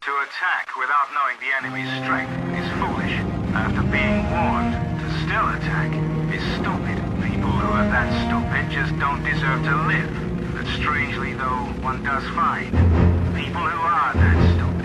To attack without knowing the enemy's strength is foolish. After being warned, to still attack is stupid. People who are that stupid just don't deserve to live. But strangely though, one does find people who are that stupid.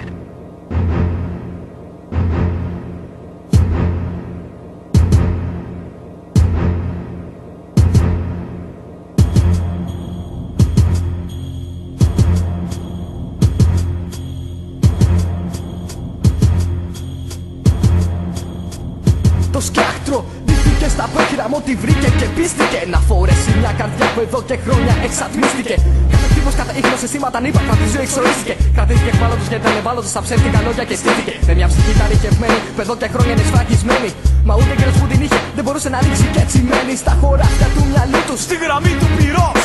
Το σκιάχτρο ντύθηκε στα πρόχειρα μου, ό,τι βρήκε και πίστηκε να φορέσει μια καρδιά που εδώ και χρόνια εξατμίστηκε. Κάθε τύπος, κάθε ίχνος, αισθήματα ανύπαρκτα τη ζωή εξορίστηκε. Κρατήθηκε εκβάλλοντος γιατί ήταν ευάλωτος στα ψεύτικα λόγια και στήθηκε. Με μια ψυχή ταρικευμένη που εδώ και χρόνια είναι σφραγισμένη. Μα ούτε καιρός που την είχε δεν μπορούσε να ανοίξει κι έτσι μένει στα χωράφια του μυαλού του, στη γραμμή του πυρός.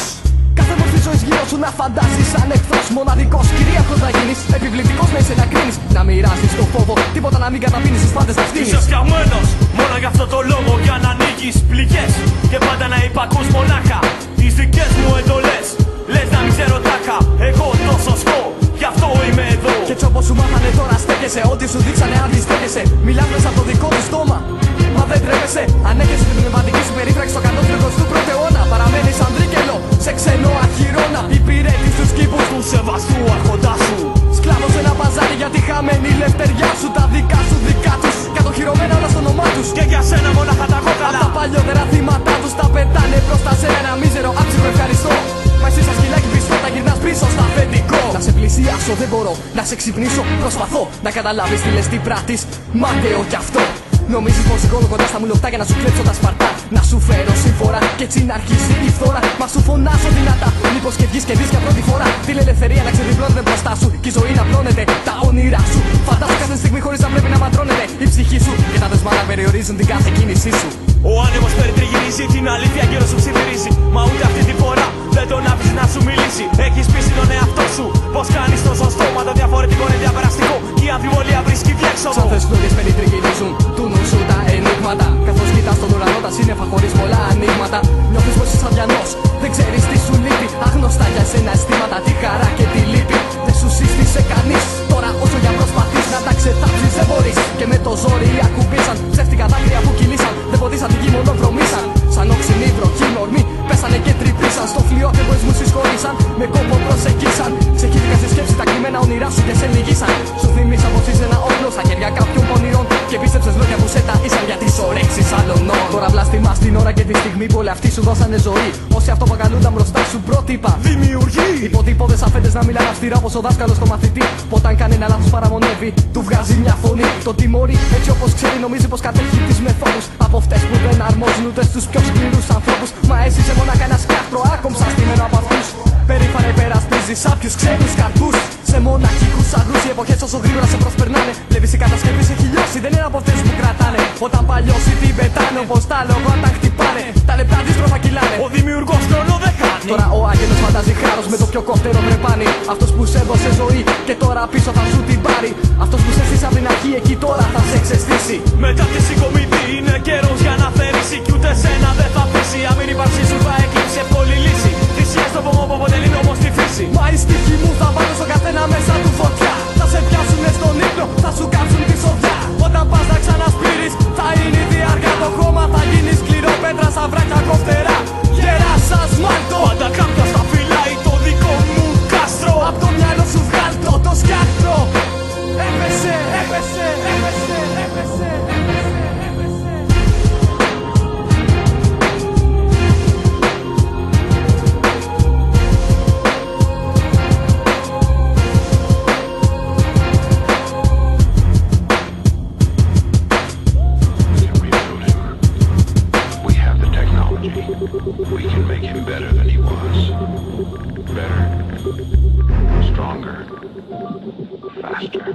Κάθε μορφή ζωής γύρω σου να φαντάζεις σαν εχθρός. Μοναδικός, κυρίαρχος να γίνεις. Επιβλητικός να είσαι να κρίνεις. Να μοιράζεις το φόβο, τίποτα να μην καταπίνεις, τους πάντες να φτύνεις. Είσαι φτιαγμένος μόνο γι' αυτό το λόγο, για να ανοίγεις πληγές και πάντα να υπακούς μονάχα τις δικές μου εντολές. Λες να μην ξέρω τάχα, εγώ το σωστό, γι' αυτό είμαι εδώ. Και έτσι όπως σου μάθανε τώρα στέκεσαι. Ό,τι σου δείξανε αντιστέκεσαι. Μιλάς μέσα από το δικό του στόμα, μα δεν τρέπεσαι. Ανέχεσαι την πνευματική σου περίφραξη στο κανό του 21ου αιώνα. Παραμένεις ανδρίκελο σε ξένο αχυρώνα. Υπηρέτης τους κήπους του σεβαστού αρχοντά σου. Σκλάβος σε ένα παζάρι για τη χαμένη λευτεριά σου. Τα δικά σου δικά τους, κατοχυρωμένα όλα στο όνομά τους. Και για σένα μόναχα τα κόκαλα. Απ' τα παλιότερα θύματα τους τα πετάνε μπροστά σε ένα μίζερο άψιμο ευχαριστώ. Μα εσύ σαν σκυλάκι πιστό τα γυρνάς πίσω στα αφεντικό. Να σε πλησιάσω δεν μπορώ, να σε ξυπνήσω προσπαθώ. Να καταλάβεις τι λες, τι πράττεις, μάταιο κι αυτό. Νομίζεις πως σηκώνω κοντά στα μου λεπτά για να σου κλέψω τα σπαρτά. Να σου φέρω σύμφορα και έτσι να αρχίσει η φθορά. Μα σου φωνάζω δυνατά, μήπως και βγεις και δεις για πρώτη φορά. Την ελευθερία να ξεδιπλώνεται μπροστά σου και η ζωή να πλώνεται τα όνειρά σου. Φαντάσου κάθε στιγμή χωρίς να πρέπει να ματρώνεται η ψυχή σου και τα δεσμά να περιορίζουν την κάθε κίνησή σου. Ο άνεμος περιτριγυρίζει, την αλήθεια γύρω σου ψιθυρίζει. Μα ούτε αυτή τη φορά δεν τον άφησες να σου μιλήσει. Έχεις πείσει τον εαυτό σου πως κάνεις το σωστό. Μα το διαφορετικό είναι διαπεραστικό και η αμφιβολία βρίσκει διέξοδο. Σαν θεσμούδες περιτριγυρίζουν του νου σου τα ενίγματα. Καθώς κοιτάς τον ουρανό τα σύννεφα χωρίς πολλά ανοίγματα. Νιώθεις πως είσαι αδιανός, δεν ξέρεις τι σου λείπει. Άγνωστα για σένα αισθήματα, τη χαρά και τη λύπη. Δεν σου σύστησε κανείς, τώρα όσο για προσπαθείς να τα ξετάψεις δεν μπορείς. Και με το ζόρι ακουμπήσαν, ψεύτικα δάκρυα που κυλήσαν. Δεν ποδήσαν τη γη μόνο βρωμήσαν. Σαν όξινοι βροχή ορμοί πέσανε και τρυπήσαν. Στο φλοιό και εγωισμούς συσχωρήσαν, με κόπο προσεγγίσαν. Ξεχύθηκαν στη σκέψη τα κρυμμένα όνειρά σου και σε λυγίσαν. Σου θυμίσαν πως είσαι ένα όπλο στα χέρια κάποιων πονηρών. Και πίστεψες λόγια που σε ταΐσαν για τις ωρέξεις άλλων. Τώρα βλαστημάς την ώρα και τη στιγμή που όλοι αυτοί σου δώσανε ζωή. Όσοι αυτοπαγαλούνταν μπροστά σου πρότυπα δημιουργεί. Υποτυπώδες αφέντες να μιλάνε αυστηρά όπως ο δάσκαλος στο μαθητή. Όταν κάνει ένα λάθος παραμονεύει, του βγάζει μια φωνή. Το τιμωρεί έτσι όπως ξέρει, νομίζει πως κατέχει τις μεθόδους. Από αυτές που δεν αρμόζουν ούτε στους πιο σκληρούς ανθρώπους. Μα εσύ είσαι μόνακα ένα σκιάχτρο άκομψα στημένο από αυτούς. Περήφανα υπερασπίζεις άπιους ξένους καρπούς. Σε μοναχικούς αγρούς οι εποχές όσο γρήγορα σε προσπερνάνε. Βλέπεις η κατασκευή σε έχει λιώσει, δεν είναι από αυτές που κρατάνε. Όταν παλιώσει την πετάνε, όπως τα λόγω τα χτυπάνε. Τα λεπτά αντίστροφα κυλάνε. Ο δημιουργός χρόνο δεν χάνει. Τώρα ο άγγελος φαντάζει χάρος με το πιο κοφτερό βρεπάνι. Αυτός που σε έδωσε ζωή και τώρα πίσω θα σου την πάρει. Αυτός που σε στήσει από την αρχή εκεί τώρα θα σε ξεστήσει. Μετά τη συγκομιδή είναι καιρός για να θερήσει. Κι ούτε σένα δεν θα πείσει. Αν μην υπάρξει σου θα εκλείψει εύκολη λύση. Θυσίες στο πόμο που αποτελεί νόμος στη φύση. Μα η στίχη μου θα βάλω στον καθένα μέσα του φωτιά. Θα σε πιάσουνε στον ύπνο, θα σου κάψουν τη σοδιά. Όταν πας να ξανασπείρεις θα είναι η διάρκεια. Το χώμα θα γίνει σκληρό, πέτρα σαν βράχια κοφτερά. Γερά σαν σμάλτο, πάντα κάποιος θα φυλάει το δικό μου κάστρο. απ' το μυαλό σου βγάλτο το σκιάχτρο. Έπεσε, έπεσε, έπεσε, έπεσε, έπεσε, έπεσε. We can make him better than he was. Better, stronger, faster.